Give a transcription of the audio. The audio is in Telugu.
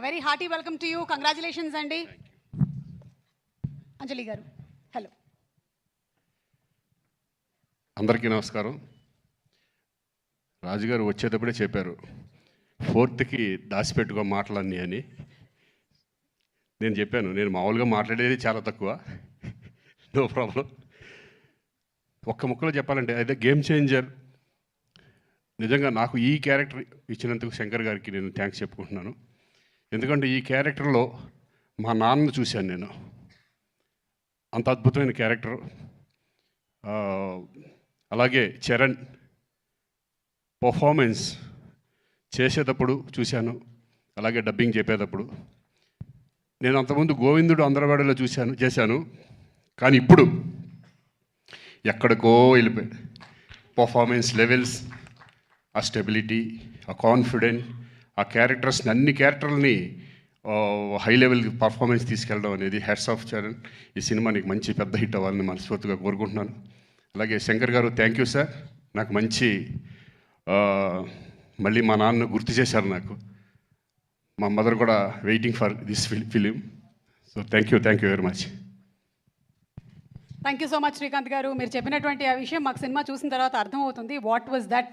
Very hearty welcome to you. Congratulations అండి. అంజలి గారు, హలో. అందరికీ నమస్కారం. రాజుగారు వచ్చేటప్పుడే చెప్పారు 4th దాచిపెట్టుకో మాటలన్నీ అని. నేను చెప్పాను, నేను మామూలుగా మాట్లాడేది చాలా తక్కువ, నో ప్రాబ్లం. ఒక్క ముక్కలో చెప్పాలంటే అదే గేమ్ చేంజర్. నిజంగా నాకు ఈ క్యారెక్టర్ ఇచ్చినందుకు శంకర్ గారికి నేను థ్యాంక్స్ చెప్పుకుంటున్నాను. ఎందుకంటే ఈ క్యారెక్టర్లో మా నాన్నను చూశాను నేను. అంత అద్భుతమైన క్యారెక్టర్. అలాగే చరణ్ పర్ఫార్మెన్స్ చేసేటప్పుడు చూశాను, అలాగే డబ్బింగ్ చెప్పేటప్పుడు. నేను అంతకుముందు గోవిందుడు అందరవాడిలో చేశాను, కానీ ఇప్పుడు ఎక్కడికో వెళ్ళిపోయాడు. పర్ఫార్మెన్స్ లెవెల్స్, ఆ స్టెబిలిటీ, ఆ కాన్ఫిడెంట్, ఆ క్యారెక్టర్స్ని, అన్ని క్యారెక్టర్లని హై లెవెల్ పర్ఫార్మెన్స్ తీసుకెళ్ళడం అనేది హ్యాట్స్ ఆఫ్ చరణ్. ఈ సినిమా నీకు మంచి పెద్ద హిట్ అవ్వాలని మనస్ఫూర్తిగా కోరుకుంటున్నాను. అలాగే శంకర్ గారు, థ్యాంక్ యూ సార్. నాకు మంచి మళ్ళీ మా నాన్న గుర్తు చేశారు నాకు. మా మదర్ కూడా waiting for this film. So thank you very much. Thank you so much Srikanth గారు. మీరు చెప్పినటువంటి ఆ విషయం మాకు సినిమా చూసిన తర్వాత అర్థమవుతుంది. What was that